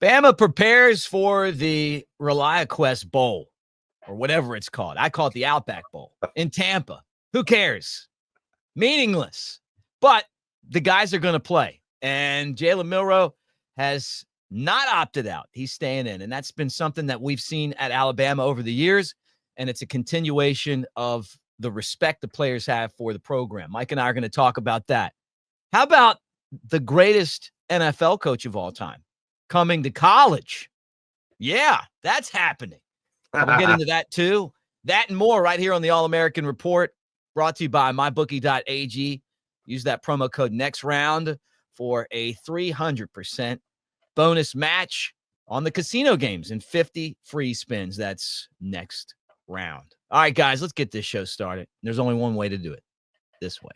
Bama prepares for the ReliaQuest Bowl, or whatever it's called. I call it the Outback Bowl in Tampa. Who cares? Meaningless. But the guys are going to play. And Jalen Milroe has not opted out. He's staying in. And that's been something that we've seen at Alabama over the years. And it's a continuation of the respect the players have for the program. Mike and I are going to talk about that. How about the greatest NFL coach of all time coming to college? Yeah, that's happening. We'll get into that too. That and more right here on the All-American Report, brought to you by mybookie.ag. Use that promo code NEXTROUND for a 300% bonus match on the casino games and 50 free spins. That's next round. All right, guys, let's get this show started. There's only one way to do it. This way.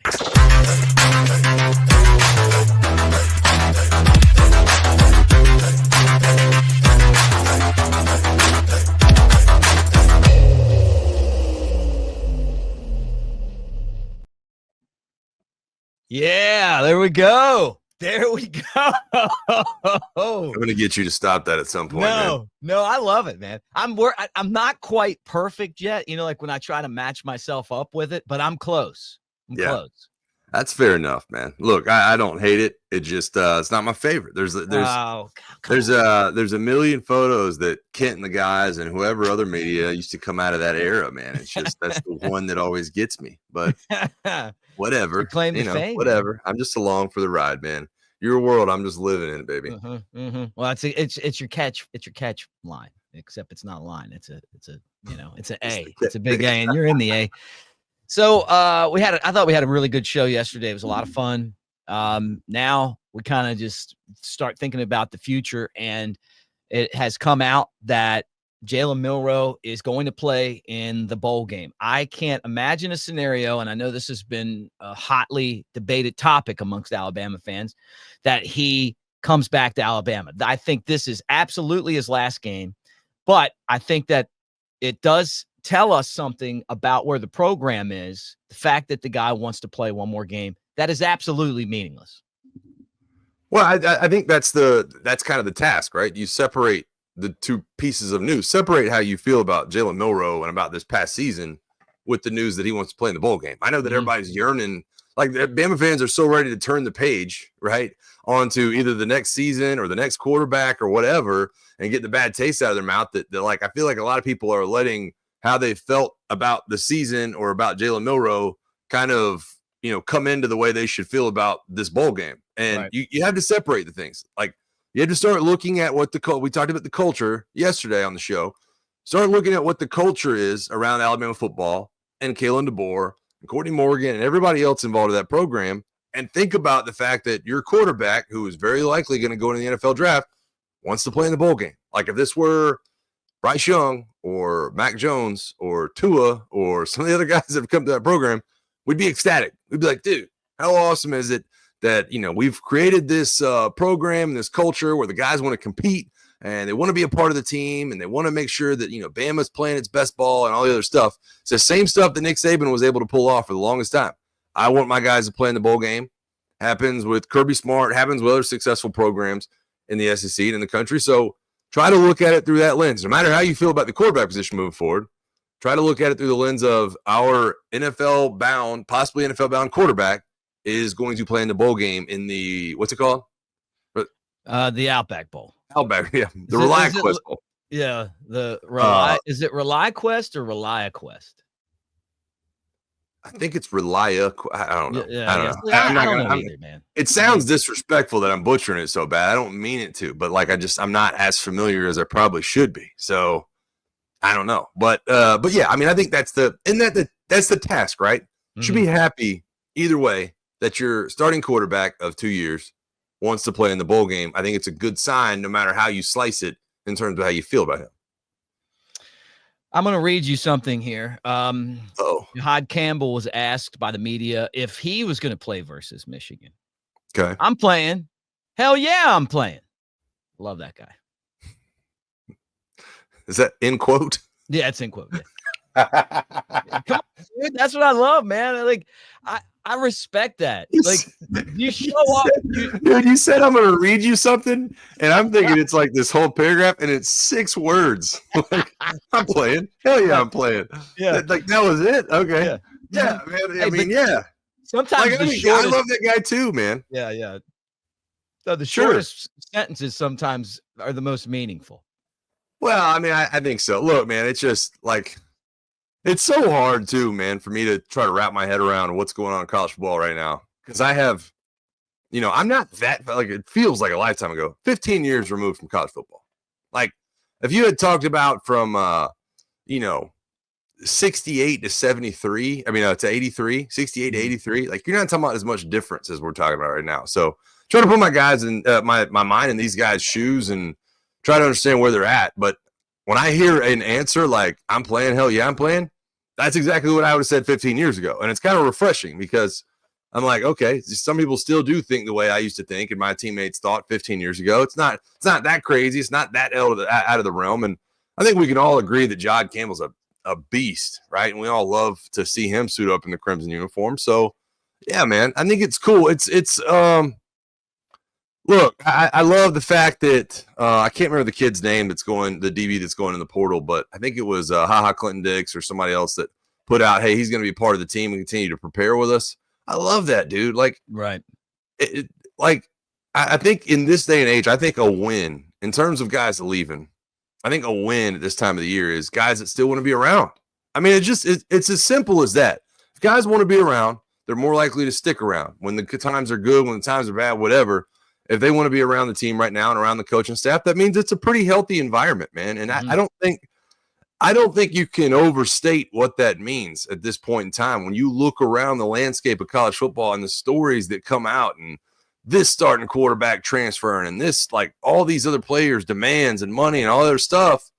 Yeah, there we go. There we go. I'm going to get you to stop that at some point. No, I love it, man. I'm not quite perfect yet. You know, like when I try to match myself up with it, but I'm close. I'm close. That's fair enough, man. Look, I don't hate it. It just it's not my favorite. There's a million photos that Kent and the guys and whoever other media used to come out of that era, man. It's just that's the one that always gets me. But whatever, claim to fame, whatever. I'm just along for the ride, man. Your world, I'm just living in it, baby. Well, it's your catch. It's your catch line, except it's not a line. It's an A. It's a big A, and you're in the A. So I thought we had a really good show yesterday. It was a lot of fun. Now we kind of just start thinking about the future, and it has come out that Jalen Milroe is going to play in the bowl game. I can't imagine a scenario, and I know this has been a hotly debated topic amongst Alabama fans, that he comes back to Alabama. I think this is absolutely his last game, but I think that it does tell us something about where the program is. The fact that the guy wants to play one more game, that is absolutely meaningless. Well, I think that's kind of the task, right? You separate the two pieces of news, separate how you feel about Jalen Milroe and about this past season with the news that he wants to play in the bowl game. I know that everybody's yearning, like the Bama fans are so ready to turn the page, right, onto either the next season or the next quarterback or whatever, and get the bad taste out of their mouth that like, I feel like a lot of people are letting how they felt about the season or about Jalen Milroe kind of, come into the way they should feel about this bowl game. And right. you have to separate the things. Like, you have to start looking at what we talked about the culture yesterday on the show. Start looking at what the culture is around Alabama football and Kalen DeBoer and Courtney Morgan and everybody else involved in that program, and think about the fact that your quarterback, who is very likely going to go into the NFL draft, wants to play in the bowl game. Like if this were Bryce Young or Mac Jones or Tua or some of the other guys that have come to that program, we'd be ecstatic. We'd be like, dude, how awesome is it that, we've created this program, this culture where the guys want to compete and they want to be a part of the team and they want to make sure that, Bama's playing its best ball and all the other stuff. It's the same stuff that Nick Saban was able to pull off for the longest time. I want my guys to play in the bowl game. Happens with Kirby Smart, happens with other successful programs in the SEC and in the country. So try to look at it through that lens. No matter how you feel about the quarterback position moving forward, try to look at it through the lens of our possibly NFL-bound quarterback is going to play in the bowl game in the, what's it called? The Outback Bowl. Outback, yeah. The ReliaQuest Bowl. Yeah. Is it ReliaQuest or ReliaQuest? I think it's ReliaQuest. I don't know. Yeah, I don't know either, man. It sounds disrespectful that I'm butchering it so bad. I don't mean it to, but like I'm not as familiar as I probably should be. So I don't know. But yeah, I mean, I think that's the task, right? Mm-hmm. Should be happy either way that your starting quarterback of 2 years wants to play in the bowl game. I think it's a good sign no matter how you slice it in terms of how you feel about him. I'm going to read you something here. Hod Campbell was asked by the media if he was going to play versus Michigan. Okay. I'm playing. Hell yeah, I'm playing. Love that guy. Is that in quote? Yeah, it's in quote. Yeah. Come on, dude, that's what I love, man. Like, I respect that. Like, you show up. Dude, you said I'm going to read you something, and I'm thinking it's like this whole paragraph, and it's 6 words. Like, I'm playing. Hell yeah, I'm playing. Yeah. That was it? Okay. Yeah, man. Hey, yeah. Sometimes Like, the I shortest. love that guy too, man. Yeah. So the Sure. shortest sentences sometimes are the most meaningful. Well, I mean, I think so. Look, man, it's just like it's so hard too, man, for me to try to wrap my head around what's going on in college football right now. Because I have, I'm not that like it feels like a lifetime ago. 15 years removed from college football. Like, if you had talked about from 68 to 73, to 83, 68 to 83, like you're not talking about as much difference as we're talking about right now. So trying to put my guys in my mind in these guys' shoes and try to understand where they're at. But when I hear an answer like I'm playing, hell yeah, I'm playing, that's exactly what I would have said 15 years ago. And it's kind of refreshing because I'm like, okay, some people still do think the way I used to think and my teammates thought 15 years ago. It's not that crazy. It's not that out of the realm. And I think we can all agree that Jod Campbell's a beast, right? And we all love to see him suit up in the crimson uniform. So yeah, man, I think it's cool. Look, I love the fact that I can't remember the kid's name the DB that's going in the portal, but I think it was Clinton Dix or somebody else that put out, hey, he's going to be part of the team and continue to prepare with us. I love that, dude. Like, right. I think in this day and age, I think a win in terms of guys leaving, I think a win at this time of the year is guys that still want to be around. I mean, it's as simple as that. If guys want to be around, they're more likely to stick around. When the times are good, when the times are bad, whatever. If they want to be around the team right now and around the coaching staff, that means it's a pretty healthy environment, man. And I don't think you can overstate what that means at this point in time. When you look around the landscape of college football and the stories that come out and this starting quarterback transferring and this, like all these other players demands and money and all other stuff,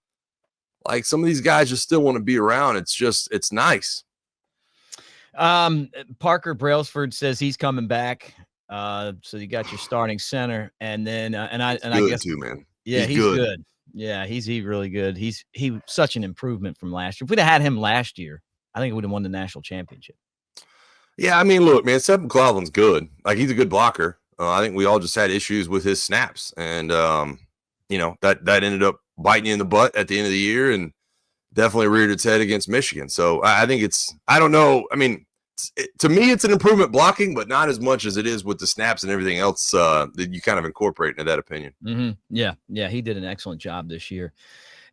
like some of these guys just still want to be around. It's nice. Parker Brailsford says he's coming back. So you got your starting center, and then I guess too, man. Yeah, he's good. Yeah, he's really good. He such an improvement from last year. If we'd have had him last year, I think we would have won the national championship. Yeah, I mean, look, man, Seth McLaughlin's good. Like, he's a good blocker. I think we all just had issues with his snaps, and that ended up biting you in the butt at the end of the year, and definitely reared its head against Michigan. So I think I don't know. I mean, to me, it's an improvement blocking, but not as much as it is with the snaps and everything else that you kind of incorporate into that opinion. Mm-hmm. Yeah, he did an excellent job this year.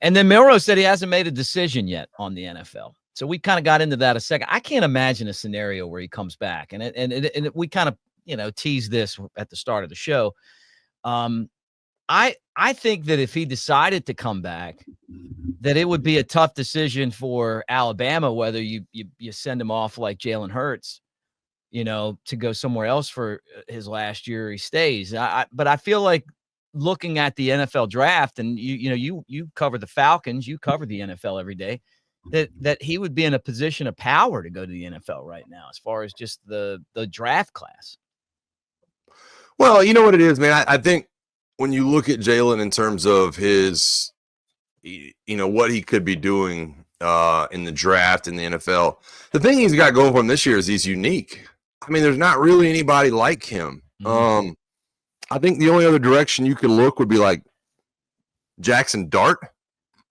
And then Milroe said he hasn't made a decision yet on the NFL. So we kind of got into that a second. I can't imagine a scenario where he comes back, and we kind of teased this at the start of the show. I think that if he decided to come back, that it would be a tough decision for Alabama, whether you send him off like Jalen Hurts, to go somewhere else for his last year, he stays. But I feel like looking at the NFL draft, and you cover the Falcons, you cover the NFL every day, that he would be in a position of power to go to the NFL right now, as far as just the draft class. Well, you know what it is, man. I think when you look at Jalen in terms of his, what he could be doing in the draft in the NFL, the thing he's got going for him this year is he's unique. I mean, there's not really anybody like him. Mm-hmm. I think the only other direction you could look would be like Jackson Dart,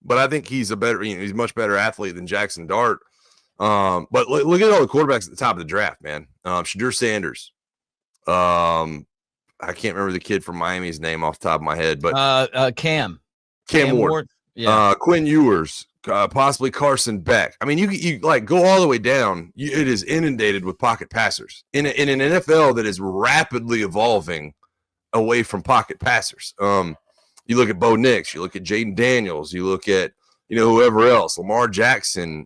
but I think he's he's a much better athlete than Jackson Dart. But look at all the quarterbacks at the top of the draft, man. Shadur Sanders. I can't remember the kid from Miami's name off the top of my head, but Cam Ward. Yeah. Quinn Ewers, possibly Carson Beck. I mean, you like go all the way down. It is inundated with pocket passers in an NFL that is rapidly evolving away from pocket passers. You look at Bo Nix, you look at Jaden Daniels, you look at whoever else, Lamar Jackson,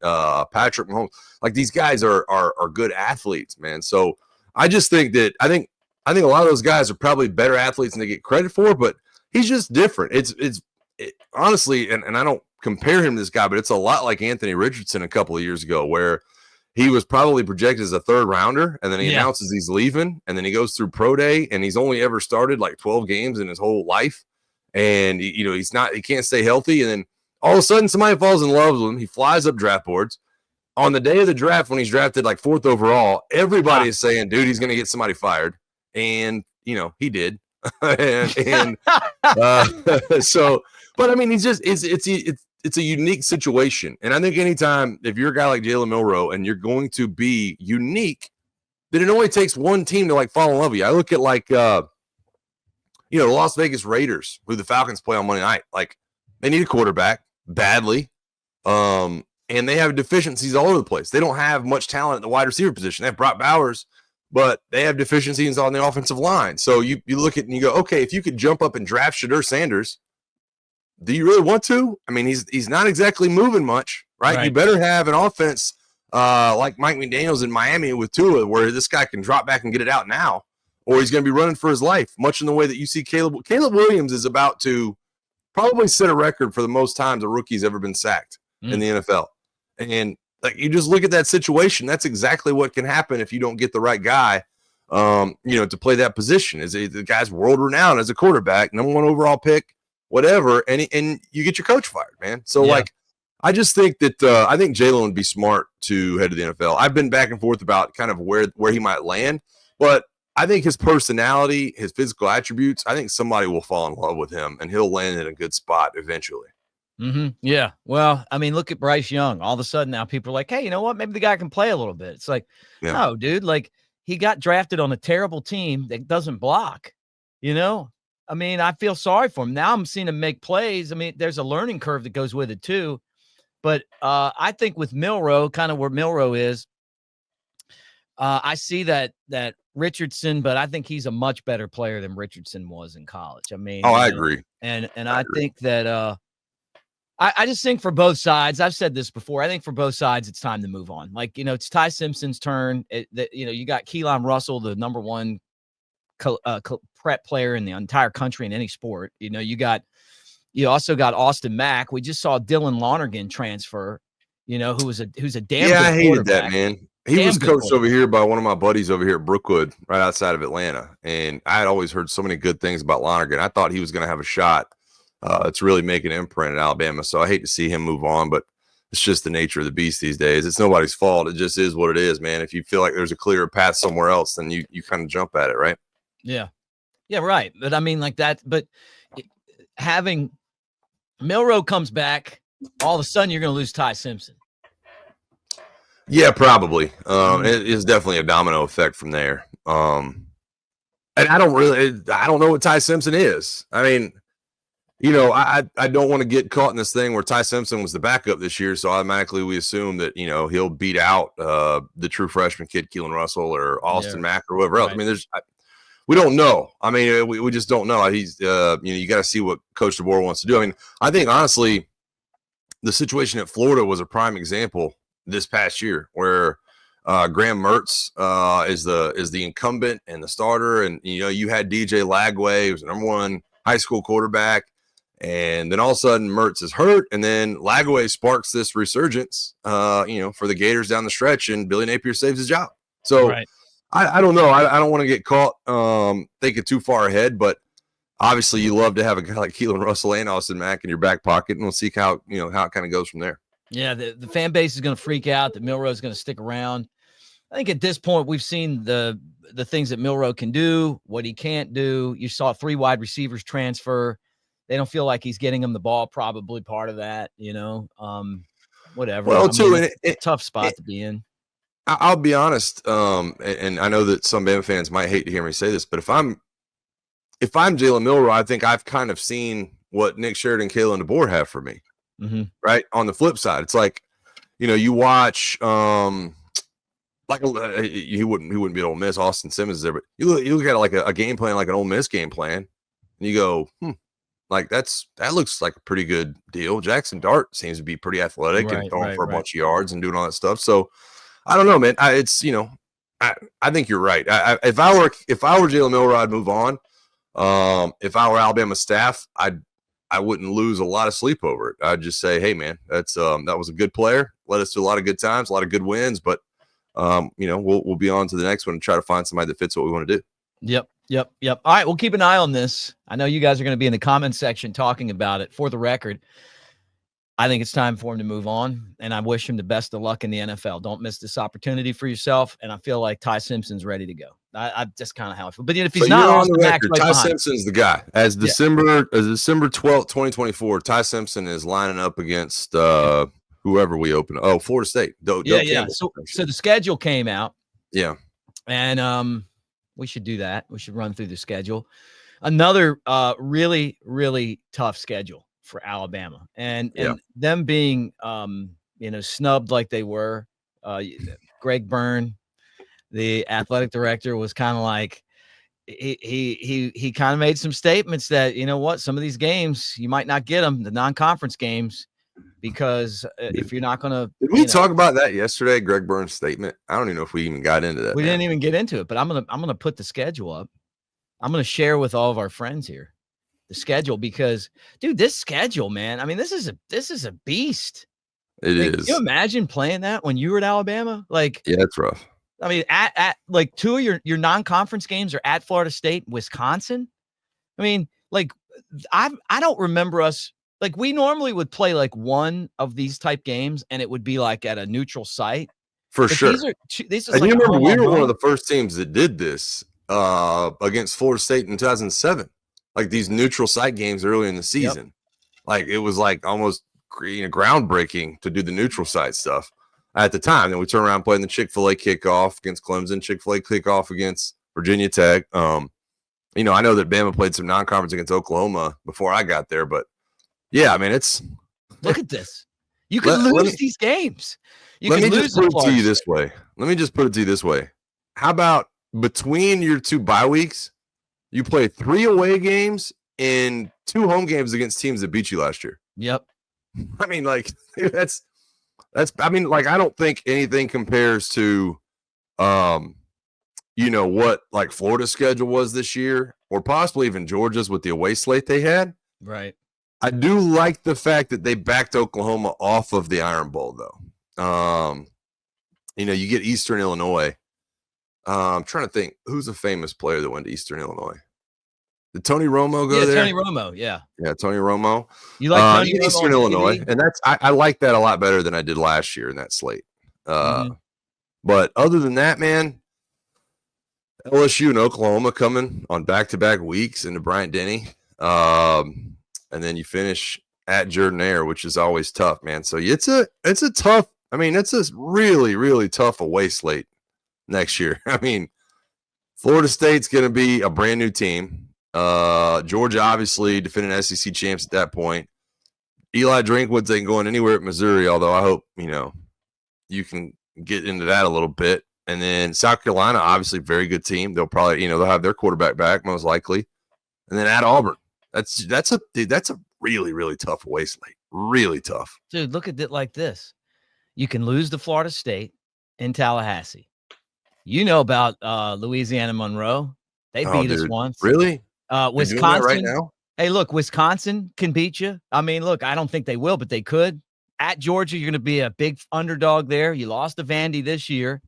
Patrick Mahomes. Like, these guys are good athletes, man. So I just think I think a lot of those guys are probably better athletes than they get credit for, but he's just different. It's honestly, and I don't compare him to this guy, but it's a lot like Anthony Richardson a couple of years ago, where he was probably projected as a third rounder, and then he announces he's leaving, and then he goes through pro day, and he's only ever started like 12 games in his whole life, and he can't stay healthy, and then all of a sudden somebody falls in love with him. He flies up draft boards. On the day of the draft, when he's drafted like 4th overall, everybody is saying, dude, he's going to get somebody fired. And he did. and so, but I mean, it's a unique situation. And I think anytime, if you're a guy like Jalen Milroe and you're going to be unique, then it only takes one team to like fall in love with you. I look at like, the Las Vegas Raiders, who the Falcons play on Monday night. Like, they need a quarterback badly. And they have deficiencies all over the place. They don't have much talent at the wide receiver position. They have Brock Bowers, but they have deficiencies on the offensive line. So you look at it and you go, okay, if you could jump up and draft Shedeur Sanders, do you really want to? I mean, he's not exactly moving much, right? You better have an offense like Mike McDaniels in Miami with Tua, where this guy can drop back and get it out now, or he's going to be running for his life, much in the way that you see Caleb Williams is about to probably set a record for the most times a rookie's ever been sacked in the NFL. And like, you just look at that situation. That's exactly what can happen if you don't get the right guy, to play that position. The guy's world renowned as a quarterback, number 1 overall pick, whatever, and you get your coach fired, man. So like, I just think that I think Jalen would be smart to head to the NFL. I've been back and forth about kind of where he might land, but I think his personality, his physical attributes, I think somebody will fall in love with him and he'll land in a good spot eventually. Yeah. Well, I mean, look at Bryce Young. All of a sudden now people are like, hey, you know what? Maybe the guy can play a little bit. It's like, no, dude, like he got drafted on a terrible team that doesn't block, I mean, I feel sorry for him. Now I'm seeing him make plays. I mean, there's a learning curve that goes with it too. But I think with Milroe, kind of where Milroe is, I see that Richardson, but I think he's a much better player than Richardson was in college. I mean, I agree. And I agree. Think that I just think for both sides, I've said this before, I think for both sides, it's time to move on. Like, it's Ty Simpson's turn. You got Keelan Russell, the number 1 prep player in the entire country in any sport. You also got Austin Mack. We just saw Dylan Lonergan transfer, who's a damn good I hated quarterback. that, man. He was coached over here by one of my buddies over here at Brookwood, right outside of Atlanta. And I had always heard so many good things about Lonergan. I thought he was going to have a shot to really make an imprint in Alabama. So I hate to see him move on, but it's just the nature of the beast these days. It's nobody's fault. It just is what it is, man. If you feel like there's a clearer path somewhere else, then you kind of jump at it, right? Yeah. Yeah, right. But I mean, like that, but having Milroe comes back, all of a sudden you're going to lose Ty Simpson. Yeah, probably. It is definitely a domino effect from there. And I don't know what Ty Simpson is. I mean, I don't want to get caught in this thing where Ty Simpson was the backup this year, so automatically we assume that he'll beat out the true freshman kid Keelan Russell or Austin Mack or whoever else. Right. I mean, we don't know. I mean, we just don't know. He's you got to see what Coach DeBoer wants to do. I mean, I think honestly, the situation at Florida was a prime example this past year where Graham Mertz is the incumbent and the starter, and you had DJ Lagway, who was the number 1 high school quarterback. And then all of a sudden Mertz is hurt, and then Lagway sparks this resurgence, for the Gators down the stretch, and Billy Napier saves his job. So I don't know. I don't want to get caught thinking too far ahead, but obviously you love to have a guy like Keelan Russell and Austin Mack in your back pocket, and we'll see how it kind of goes from there. Yeah, the fan base is going to freak out that Milroe is going to stick around. I think at this point we've seen the things that Milroe can do, what he can't do. You saw 3 wide receivers transfer. They don't feel like he's getting them the ball, probably part of that, whatever. Well, too, it's a tough spot to be in. I'll be honest, and I know that some Bama fans might hate to hear me say this, but if I'm Jalen Milroe, I think I've kind of seen what Nick Sheridan and Kalen DeBoer have for me. Right? On the flip side, it's like, you watch like he wouldn't be at Ole Miss. Austin Simmons is there, but you look at like a game plan, like an Ole Miss game plan, and you go, like that looks like a pretty good deal. Jackson Dart seems to be pretty athletic and throwing for a bunch of yards and doing all that stuff. So I don't know, man. I think you're right. If I were Jalen Milroe, I'd move on. If I were Alabama staff, I wouldn't lose a lot of sleep over it. I'd just say, hey, man, that was a good player. Led us to a lot of good times, a lot of good wins, but we'll be on to the next one and try to find somebody that fits what we want to do. Yep. All right, we'll keep an eye on this. I know you guys are going to be in the comment section talking about it. For the record, I think it's time for him to move on, and I wish him the best of luck in the NFL. Don't miss this opportunity for yourself, and I feel like Ty Simpson's ready to go. I just kind of how I feel. But if So he's not, you're on Austin the Mack's record. right Ty behind. Simpson's the guy. As December 12th, 2024, Ty Simpson is lining up against whoever we open. Oh, Florida State. Doak Campbell, So the schedule came out. Yeah. And we should do that. We should run through the schedule. Another really, really tough schedule for Alabama. And them being snubbed like they were. Greg Byrne, the athletic director, was kind of like he kind of made some statements that, you know what, some of these games you might not get them, the non-conference games, because if you're not going to. Did we talk about that yesterday? Greg Byrne's statement. I don't even know if we even got into that. We didn't even get into it, but I'm gonna put the schedule up. I'm gonna share with all of our friends here the schedule, because, dude, this schedule, man. I mean, this is a beast. It is. Can you imagine playing that when you were at Alabama? Like, yeah, it's rough. I mean, at like two of your non-conference games are at Florida State, Wisconsin. I mean, like, I don't remember us. Like, we normally would play like one of these type games, and it would be like at a neutral site. For sure. These and like, you remember, we were one of the first teams that did this against Florida State in 2007. Like, these neutral site games early in the season. Yep. Like, it was like almost groundbreaking to do the neutral site stuff at the time. Then we turn around playing the Chick-fil-A kickoff against Clemson, Chick-fil-A kickoff against Virginia Tech. I know that Bama played some non-conference against Oklahoma before I got there, but yeah, I mean, it's look at this. You can lose these games. Let me just put it to you this way. How about between your two bye weeks, you play 3 away games and 2 home games against teams that beat you last year? Yep. I mean, like, that's I mean, like, I don't think anything compares to what like Florida's schedule was this year, or possibly even Georgia's with the away slate they had. Right. I do like the fact that they backed Oklahoma off of the Iron Bowl, though. You get Eastern Illinois. I'm trying to think, who's a famous player that went to Eastern Illinois? Did Tony Romo go there? Tony Romo, yeah. Yeah, Tony Romo. You like Tony Romo Eastern Illinois, and I like that a lot better than I did last year in that slate. But other than that, man, LSU and Oklahoma coming on back-to-back weeks into Bryant-Denny. And then you finish at Jordan-Hare, which is always tough, man. So it's a tough, I mean, it's a really, really tough away slate next year. I mean, Florida State's going to be a brand new team. Georgia, obviously, defending SEC champs at that point. Eli Drinkwoods ain't going anywhere at Missouri, although I hope, you can get into that a little bit. And then South Carolina, obviously, very good team. They'll probably, they'll have their quarterback back, most likely. And then at Auburn. That's a really, really tough away slate. Really tough. Dude, look at it like this. You can lose to Florida State in Tallahassee. You know about Louisiana Monroe. They beat us once. Really? Wisconsin right now? Hey, look, Wisconsin can beat you. I mean, look, I don't think they will, but they could. At Georgia, you're going to be a big underdog there. You lost to Vandy this year.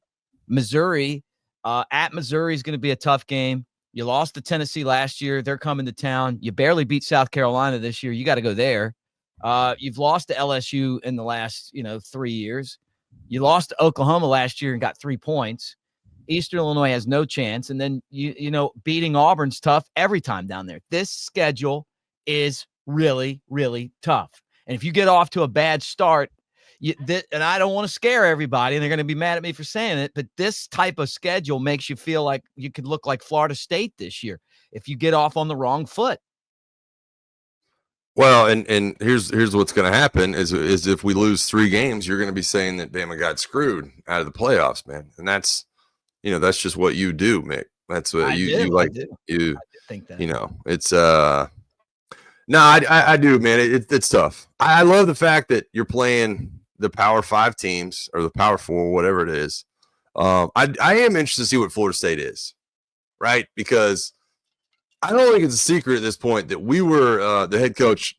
Missouri, at Missouri is going to be a tough game. You lost to Tennessee last year. They're coming to town. You barely beat South Carolina this year. You got to go there. You've lost to LSU in the last, 3 years. You lost to Oklahoma last year and got 3 points. Eastern Illinois has no chance. And then, beating Auburn's tough every time down there. This schedule is really, really tough. And if you get off to a bad start, and I don't want to scare everybody, and they're going to be mad at me for saying it, but this type of schedule makes you feel like you could look like Florida State this year if you get off on the wrong foot. Well, and here's what's going to happen is if we lose 3 games, you're going to be saying that Bama got screwed out of the playoffs, man. And that's, that's just what you do, Mick. That's what you like. I think that. It's no, I do, man. It's tough. I love the fact that you're playing the Power 5 teams or the Power 4, whatever it is. I am interested to see what Florida State is, right? Because I don't think it's a secret at this point that we were the head coach.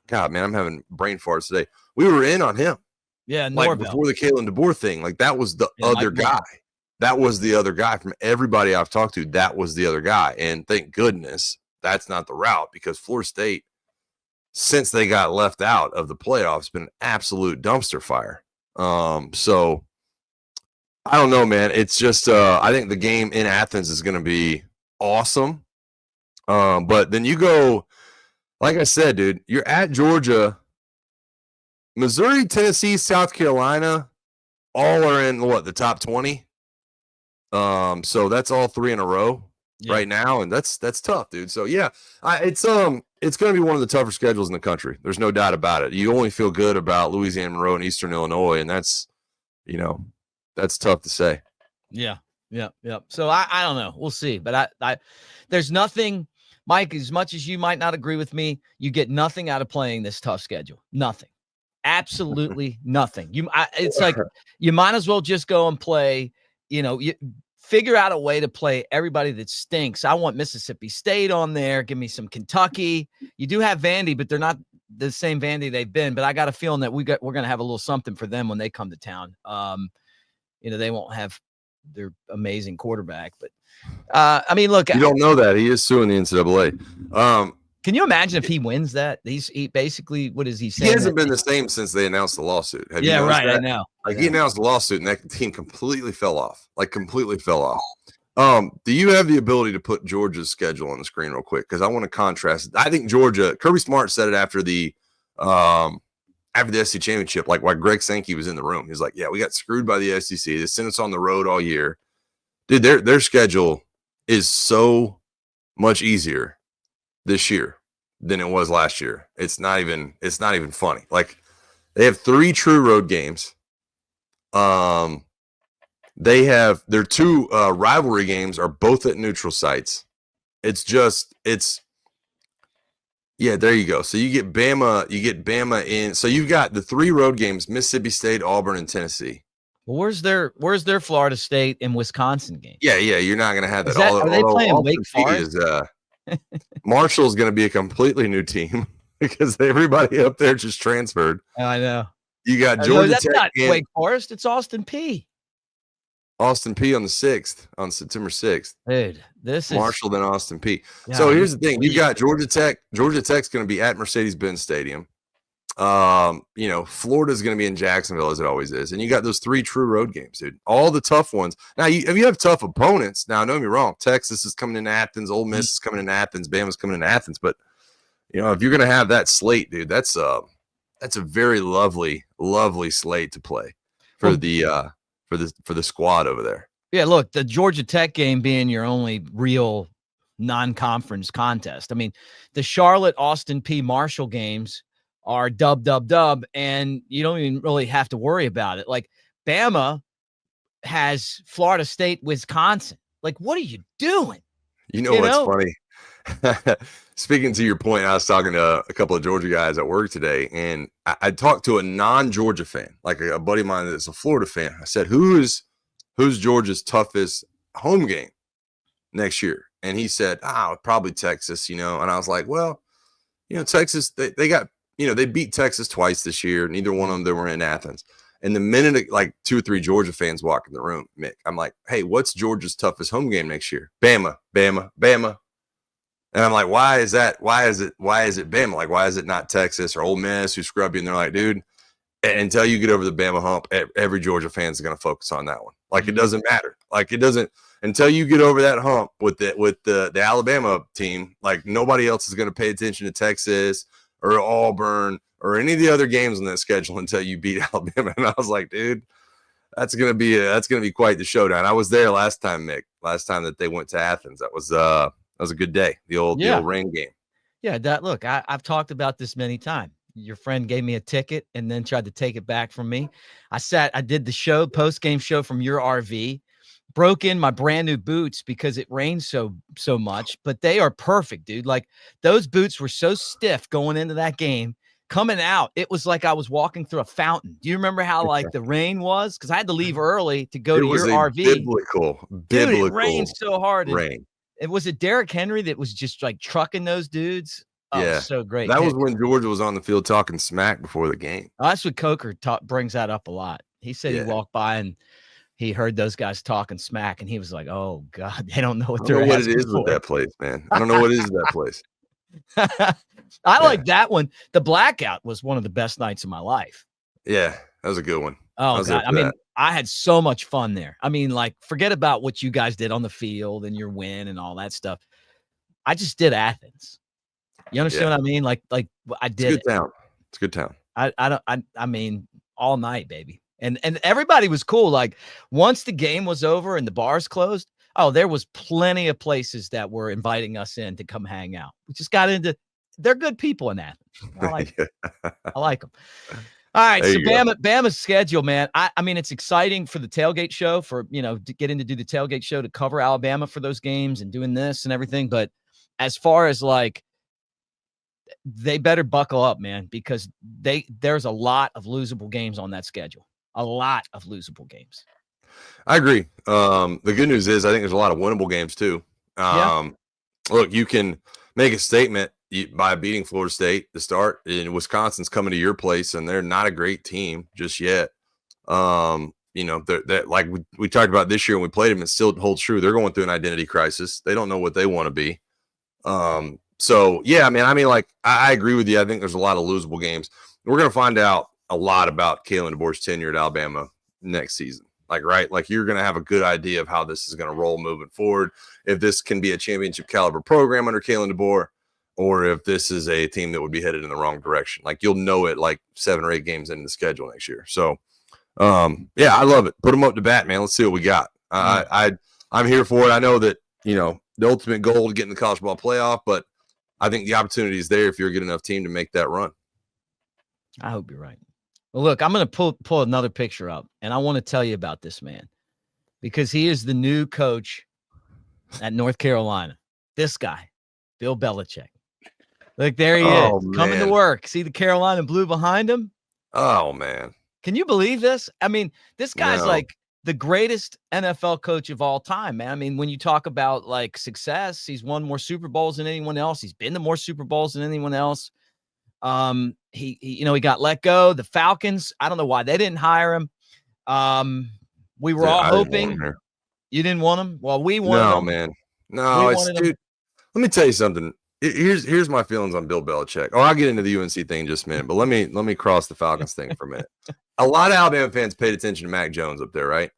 God, man, I'm having brain farts today. We were in on him. Yeah, like before the Kalen DeBoer thing. Like that was the other guy. That was the other guy from everybody I've talked to. That was the other guy. And thank goodness that's not the route, because Florida State, since they got left out of the playoffs, been an absolute dumpster fire. So I don't know, man. It's just I think the game in Athens is going to be awesome. But then you go, like I said, dude, you're at Georgia, Missouri, Tennessee, South Carolina, all are in the top 20. So that's all 3 in a row right now, and that's tough, dude. So yeah, it's going to be one of the tougher schedules in the country. There's no doubt about it. You only feel good about Louisiana Monroe and Eastern Illinois, and that's tough to say. Yeah. So I don't know. We'll see. But I there's nothing, Mike, as much as you might not agree with me, you get nothing out of playing this tough schedule. Nothing. Absolutely nothing. It's like you might as well just go and play, you figure out a way to play everybody that stinks. I want Mississippi State on there. Give me some Kentucky. You do have Vandy, but they're not the same Vandy they've been. But I got a feeling that we're going to have a little something for them when they come to town. They won't have their amazing quarterback, but I mean, look, you don't know that he is suing the NCAA. Can you imagine if he wins that? He basically, what is he saying? He hasn't been the same since they announced the lawsuit. Have you noticed that? I know. He announced the lawsuit and that team completely fell off. Do you have the ability to put Georgia's schedule on the screen real quick? Because I want to contrast. I think Georgia, Kirby Smart said it after the SEC championship, like why Greg Sankey was in the room. He's like, yeah, we got screwed by the SEC. They sent us on the road all year. Dude, their schedule is so much easier this year than it was last year. It's not even funny. Like, they have 3 true road games. They have their 2 rivalry games are both at neutral sites. Yeah, there you go. So you get Bama in. So you've got the 3 road games: Mississippi State, Auburn, and Tennessee. Well, where's their Florida State and Wisconsin game? Yeah, you're not going to have that. Are they playing Wake Forest? Marshall's going to be a completely new team because everybody up there just transferred. Oh, I know. You got Georgia that's Tech. Not Wake Forest. It's Austin P. Austin P on the 6th, on September 6th. Dude, this is Marshall, then Austin P. Yeah, so here's the thing. You got Georgia Tech. Georgia Tech's going to be at Mercedes-Benz Stadium. Florida's going to be in Jacksonville, as it always is. And you got those 3 true road games, dude. All the tough ones. Now, if you have tough opponents, now, don't get me wrong. Texas is coming in Athens. Ole Miss is coming in Athens. Bama's coming in Athens. But, if you're going to have that slate, dude, that's a very lovely, lovely slate to play for the squad over there. Yeah, look, the Georgia Tech game being your only real non-conference contest. I mean, the Charlotte, Austin P, Marshall games are dub, and you don't even really have to worry about it. Like, Bama has Florida State, Wisconsin. Like, what are you doing? What's funny? Speaking to your point, I was talking to a couple of Georgia guys at work today, and I talked to a non-Georgia fan, like a buddy of mine that's a Florida fan. I said, who's Georgia's toughest home game next year? And he said, probably Texas, And I was like, well, Texas, they got, they beat Texas twice this year. Neither one of them, they were in Athens. And the minute like 2 or 3 Georgia fans walk in the room, Mick, I'm like, hey, what's Georgia's toughest home game next year? Bama. And I'm like, why is that? Why is it Bama? Like, why is it not Texas or Ole Miss who scrub you? And they're like, dude, until you get over the Bama hump, every Georgia fan is going to focus on that one. Like, it doesn't matter. Like, it doesn't until you get over that hump with the Alabama team. Like, nobody else is going to pay attention to Texas or Auburn or any of the other games on that schedule until you beat Alabama. And I was like, dude, that's gonna be quite the showdown. I was there last time, Mick. Last time that they went to Athens, that was a good day. The old rain game. Yeah, look, I've talked about this many times. Your friend gave me a ticket and then tried to take it back from me. I did the post-game show from your RV, broke in my brand new boots because it rained so much, but they are perfect, dude. Like, those boots were so stiff going into that game. Coming out, it was like I was walking through a fountain. Do you remember how like the rain was? Because I had to leave early to go to your RV. Biblical. Dude, it rained so hard. Rain. It was Derrick Henry that was just like trucking those dudes. Oh, yeah, so great. That was when Georgia was on the field talking smack before the game. Oh, that's what Coker brings that up a lot. He said he walked by and he heard those guys talking smack, and he was like, "Oh God, they don't know what they're." I don't know what it is with that place, man. I don't know what it is with that place. I like that one. The blackout was one of the best nights of my life. Yeah, that was a good one. Oh, was there God. for I mean, that. I had so much fun there. I mean, like, forget about what you guys did on the field and your win and all that stuff. I just did Athens. You understand Yeah. what I mean? Like I It's a did good it. town. It's a good town. I don't I mean, all night, baby. And everybody was cool. Like, once the game was over and the bars closed, oh, there was plenty of places that were inviting us in to come hang out. We just got into they're good people in Athens. I like Yeah. I like them. All right, There so you go. Bama's schedule, man. I mean, it's exciting for the tailgate show, for, getting to do the tailgate show to cover Alabama for those games and doing this and everything. But as far as, like, they better buckle up, man, because there's a lot of losable games on that schedule. A lot of losable games. I agree. The good news is I think there's a lot of winnable games too. Yeah. Look, you can make a statement by beating Florida State to start, and Wisconsin's coming to your place, and they're not a great team just yet. That like we talked about this year when we played them, it still holds true. They're going through an identity crisis. They don't know what they want to be. So yeah, man. I mean, like I agree with you. I think there's a lot of losable games. We're gonna find out a lot about Kalen DeBoer's tenure at Alabama next season. Like you're gonna have a good idea of how this is gonna roll moving forward. If this can be a championship caliber program under Kalen DeBoer, or if this is a team that would be headed in the wrong direction. Like you'll know it like 7 or 8 games into the schedule next year. So yeah, I love it. Put them up to bat, man. Let's see what we got. I'm here for it. I know that, the ultimate goal to get in the college ball playoff, but I think the opportunity is there if you're a good enough team to make that run. I hope you're right. Well, look, I'm going to pull another picture up, and I want to tell you about this man because he is the new coach at North Carolina. This guy, Bill Belichick. Look, there he is, coming to work. See the Carolina blue behind him? Oh, man. Can you believe this? I mean, this guy's like the greatest NFL coach of all time, man. I mean, when you talk about like success, he's won more Super Bowls than anyone else. He's been to more Super Bowls than anyone else. He got let go. The Falcons, I don't know why they didn't hire him. We were all hoping. You didn't want him? Well, we wanted him. Man. No, it's dude. Let me tell you something. Here's my feelings on Bill Belichick. Oh, I'll get into the UNC thing in just a minute, but let me cross the Falcons thing for a minute. A lot of Alabama fans paid attention to Mac Jones up there, right?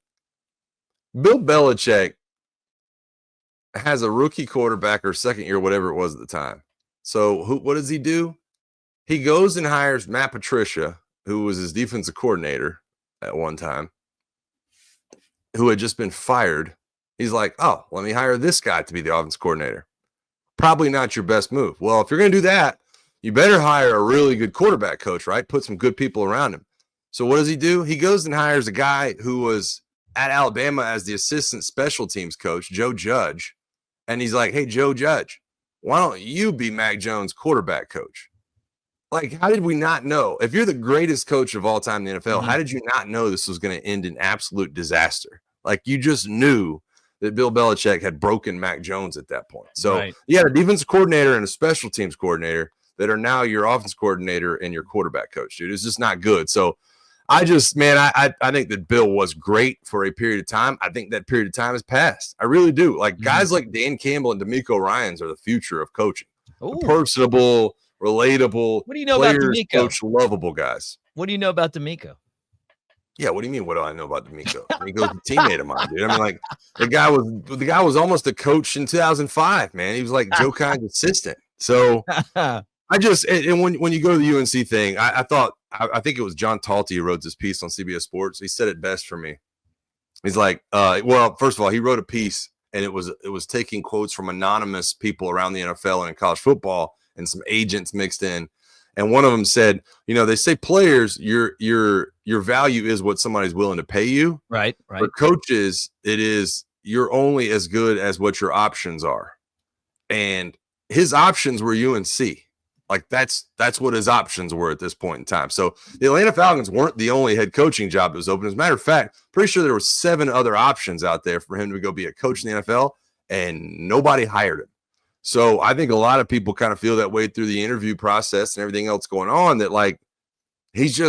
Bill Belichick has a rookie quarterback or second year, whatever it was at the time. So what does he do? He goes and hires Matt Patricia, who was his defensive coordinator at one time, who had just been fired. He's like, oh, let me hire this guy to be the offense coordinator. Probably not your best move. Well, if you're going to do that, you better hire a really good quarterback coach, right? Put some good people around him. So what does he do? He goes and hires a guy who was at Alabama as the assistant special teams coach, Joe Judge. And he's like, hey, Joe Judge, why don't you be Mac Jones' quarterback coach? Like, how did we not know? If you're the greatest coach of all time in the NFL, how did you not know this was going to end in absolute disaster? Like, you just knew that Bill Belichick had broken Mac Jones at that point. So, you had a defensive coordinator and a special teams coordinator that are now your offense coordinator and your quarterback coach, dude. It's just not good. So, I think that Bill was great for a period of time. I think that period of time has passed. I really do. Like, guys like Dan Campbell and D'Amico Ryans are the future of coaching. Personable, relatable, what do you know about D'Amico? Coach, lovable guys. What do you know about D'Amico? Yeah, what do you mean? What do I know about D'Amico? D'Amico's a teammate of mine, dude. I mean, like the guy was almost a coach in 2005, man. He was like Joe Kine's assistant. So when you go to the UNC thing, I think it was John Talty who wrote this piece on CBS Sports. He said it best for me. He's like, well, first of all, he wrote a piece and it was taking quotes from anonymous people around the NFL and in college football and some agents mixed in. And one of them said, they say players, your value is what somebody's willing to pay you. Right. For coaches, it is you're only as good as what your options are. And his options were UNC. Like that's what his options were at this point in time. So the Atlanta Falcons weren't the only head coaching job that was open. As a matter of fact, pretty sure there were 7 other options out there for him to go be a coach in the NFL, and nobody hired him. So I think a lot of people kind of feel that way through the interview process and everything else going on, that like he's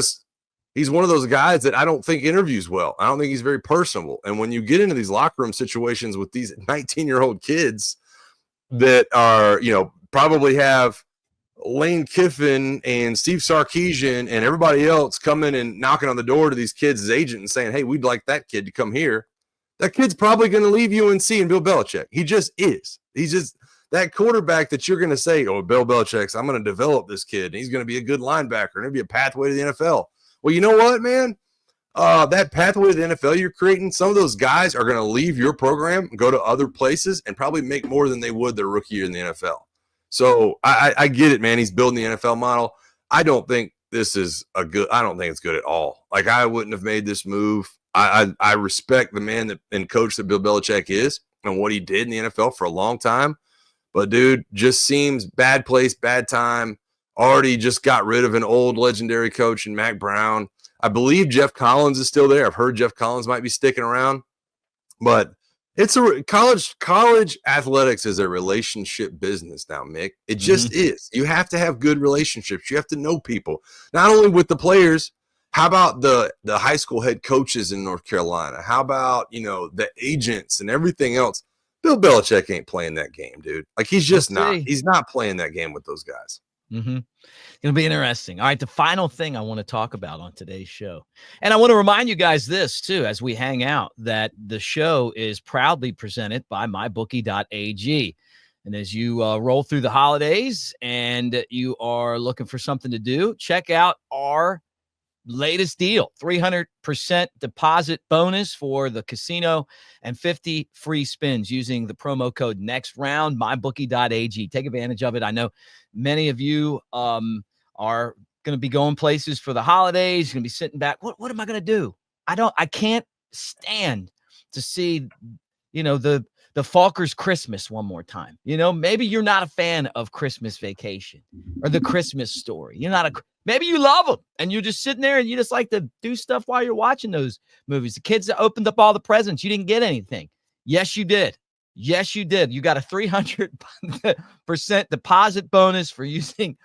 one of those guys that I don't think interviews well. I don't think he's very personable. And when you get into these locker room situations with these 19-year-old kids that are, probably have Lane Kiffin and Steve Sarkisian and everybody else coming and knocking on the door to these kids' agent and saying, hey, we'd like that kid to come here, that kid's probably going to leave UNC and Bill Belichick. He just is. He's just that quarterback that you're going to say, oh, Bill Belichick's, I'm going to develop this kid. And he's going to be a good linebacker. And it'll be a pathway to the NFL. Well, you know what, man? That pathway to the NFL you're creating, some of those guys are going to leave your program, go to other places, and probably make more than they would their rookie year in the NFL. So I get it, man. He's building the NFL model. I don't think this is I don't think it's good at all. Like, I wouldn't have made this move. I respect the man and coach that Bill Belichick is and what he did in the NFL for a long time. But, dude, just seems bad place, bad time. Already just got rid of an old legendary coach in Mac Brown. I believe Jeff Collins is still there. I've heard Jeff Collins might be sticking around. But it's a college athletics is a relationship business now, Mick. It just is. You have to have good relationships. You have to know people, not only with the players. How about the high school head coaches in North Carolina? How about, the agents and everything else? Bill Belichick ain't playing that game, dude. Like, he's just not. He's not playing that game with those guys. Mm-hmm. It's going to be interesting. All right, the final thing I want to talk about on today's show, and I want to remind you guys this, too, as we hang out, that the show is proudly presented by mybookie.ag. And as you roll through the holidays and you are looking for something to do, check out our latest deal, 300% deposit bonus for the casino and 50 free spins using the promo code next round, mybookie.ag. Take advantage of it. I know many of you are going to be going places for the holidays. You're going to be sitting back. What am I going to do? I can't stand to see, the Falkers Christmas one more time. Maybe you're not a fan of Christmas Vacation or the Christmas Story. Maybe you love them and you're just sitting there and you just like to do stuff while you're watching those movies. The kids that opened up all the presents, you didn't get anything. Yes, you did. Yes, you did. You got a 300% deposit bonus for using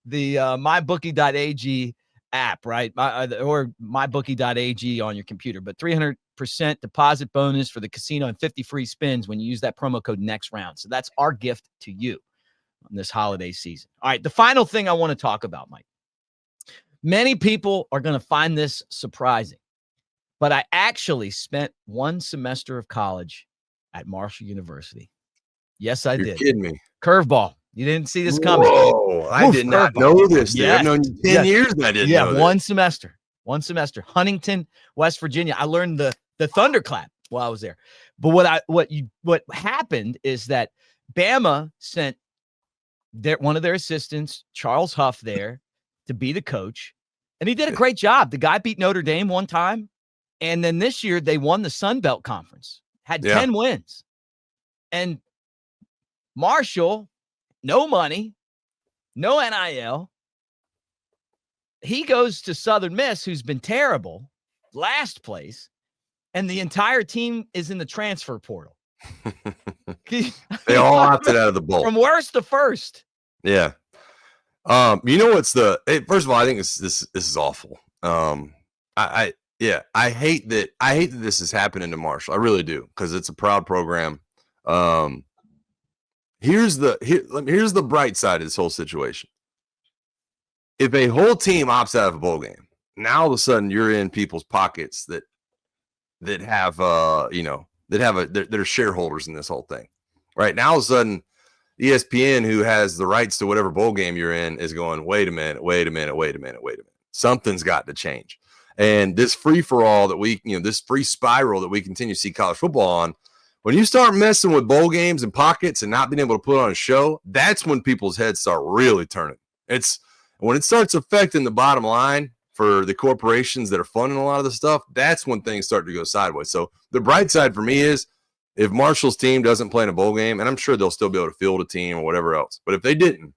the mybookie.ag app, right? Or mybookie.ag on your computer, but 300% deposit bonus for the casino and 50 free spins when you use that promo code next round. So that's our gift to you on this holiday season. All right, the final thing I want to talk about, Mike. Many people are going to find this surprising, but I actually spent one semester of college at Marshall University. Yes, I did. You're kidding me. Curveball. You didn't see this coming. Whoa, I did not know this. Yes. I've known you 10 years and I didn't know this. One semester. Huntington, West Virginia. I learned the thunderclap while I was there. But what happened is that Bama sent one of their assistants, Charles Huff, there to be the coach. And he did a great job. The guy beat Notre Dame one time. And then this year they won the Sun Belt Conference, had 10 wins. And Marshall, no money, no NIL. He goes to Southern Miss, who's been terrible, last place. And the entire team is in the transfer portal. They all opted out of the bowl. From worst to first. Yeah. What's first of all, I think this is awful. I hate that this is happening to Marshall. I really do, because it's a proud program. Here's the bright side of this whole situation. If a whole team opts out of a bowl game, now all of a sudden you're in people's pockets that have that are shareholders in this whole thing. Right now, all of a sudden, ESPN, who has the rights to whatever bowl game you're in, is going, wait a minute. Something's got to change. And this free-for-all that this free spiral that we continue to see college football on, when you start messing with bowl games and pockets and not being able to put on a show, that's when people's heads start really turning. It's when it starts affecting the bottom line for the corporations that are funding a lot of the stuff, that's when things start to go sideways. So the bright side for me is, if Marshall's team doesn't play in a bowl game, and I'm sure they'll still be able to field a team or whatever else, but if they didn't,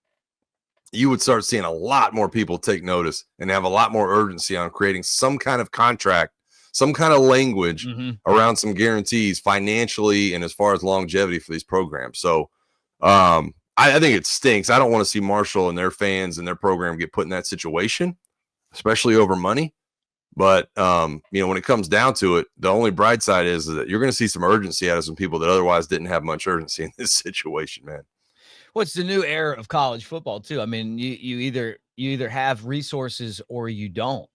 you would start seeing a lot more people take notice and have a lot more urgency on creating some kind of contract, some kind of language around some guarantees financially and as far as longevity for these programs. So I think it stinks. I don't want to see Marshall and their fans and their program get put in that situation, especially over money. But, when it comes down to it, the only bright side is that you're going to see some urgency out of some people that otherwise didn't have much urgency in this situation, man. What's the new era of college football too? I mean, you either have resources or you don't.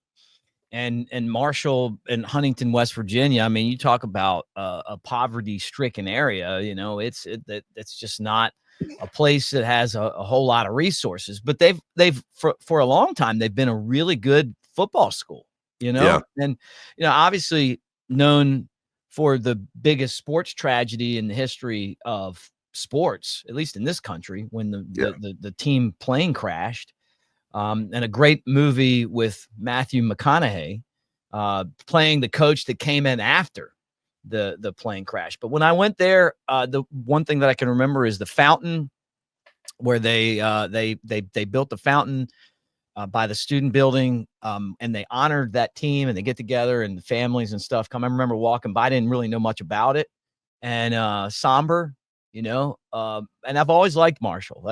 And Marshall and Huntington, West Virginia, I mean, you talk about a poverty-stricken area, it's just not a place that has a whole lot of resources. But they've for a long time, they've been a really good football school, Yeah. and obviously known for the biggest sports tragedy in the history of sports, at least in this country, when the team plane crashed. And a great movie with Matthew McConaughey playing the coach that came in after the plane crash. But when I went there, the one thing that I can remember is the fountain where they built the fountain by the student building, and they honored that team, and they get together and the families and stuff come. I remember walking by, I didn't really know much about it, and somber. And I've always liked Marshall,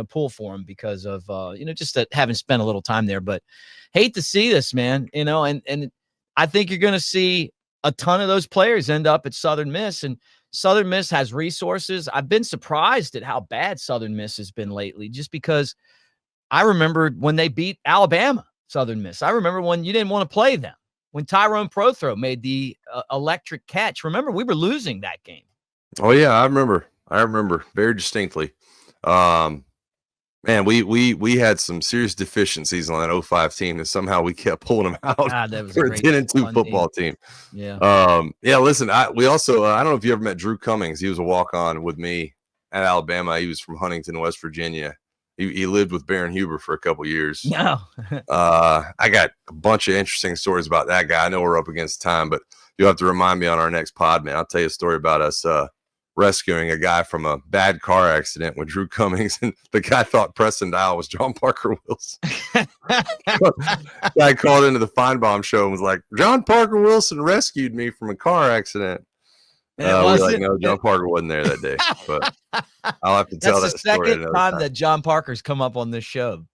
pull for him because of, just that having spent a little time there, but hate to see this, man, and I think you're going to see a ton of those players end up at Southern Miss, and Southern Miss has resources. I've been surprised at how bad Southern Miss has been lately, just because I remember when they beat Alabama, Southern Miss. I remember when you didn't want to play them, when Tyrone Prothro made the electric catch. Remember, we were losing that game. Oh yeah, I remember very distinctly. Man, we had some serious deficiencies on that 05 team, and somehow we kept pulling them out. God, that was for a 10-2 football team. Yeah. Yeah. Listen, we also I don't know if you ever met Drew Cummings. He was a walk-on with me at Alabama. He was from Huntington, West Virginia. He lived with Baron Huber for a couple years. No. I got a bunch of interesting stories about that guy. I know we're up against time, but you'll have to remind me on our next pod, man. I'll tell you a story about us rescuing a guy from a bad car accident with Drew Cummings, and the guy thought Preston Dial was John Parker Wilson. Guy called into the Feinbaum show and was like, John Parker Wilson rescued me from a car accident. We're like, no, John Parker wasn't there that day, but I'll have to tell that story. That's the second time that John Parker's come up on this show.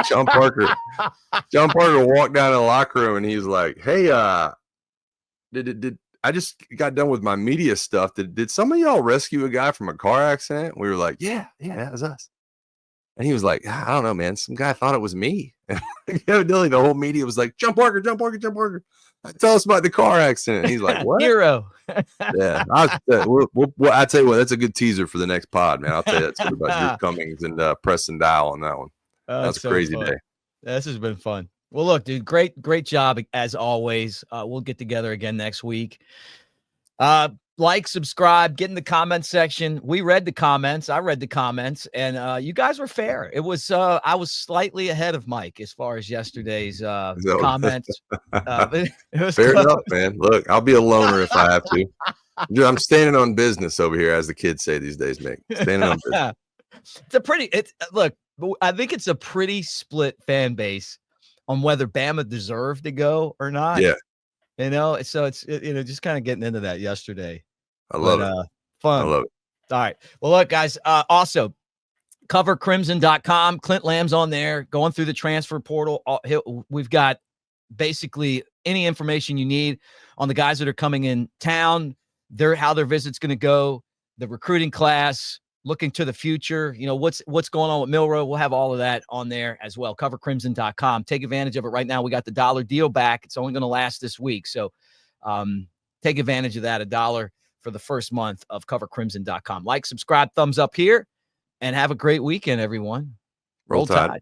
John Parker walked down to the locker room and he was like, hey, did I just got done with my media stuff. Did some of y'all rescue a guy from a car accident? We were like, yeah, that was us. And he was like, I don't know, man. Some guy thought it was me. And evidently the whole media was like, John Parker. Tell us about the car accident. And he's like, what? Hero. Yeah. I tell you what, that's a good teaser for the next pod, man. I'll tell you that story about Drew Cummings and Preston Dial on that one. That's a crazy day. This has been fun. Well, look, dude, great job as always. We'll get together again next week. Like, subscribe, get in the comment section. We read the comments. I read the comments, and you guys were fair. It was I was slightly ahead of Mike as far as yesterday's comments. It was fair close. enough, man. Look, I'll be a loner if I have to. I'm standing on business over here, as the kids say these days, Mick. Standing on business. Look, I think it's a pretty split fan base on whether Bama deserved to go or not. Yeah. So it's just kind of getting into that yesterday. I love it. Fun. I love it. All right. Well, look, guys, also covercrimson.com. Clint Lamb's on there going through the transfer portal. We've got basically any information you need on the guys that are coming in town, how their visit's going to go, the recruiting class, looking to the future, what's going on with Milroe. We'll have all of that on there as well. Covercrimson.com. Take advantage of it right now. We got the $1 deal back. It's only going to last this week. So take advantage of that. $1 for the first month of covercrimson.com. Like, subscribe, thumbs up here, and have a great weekend, everyone. Roll Tide.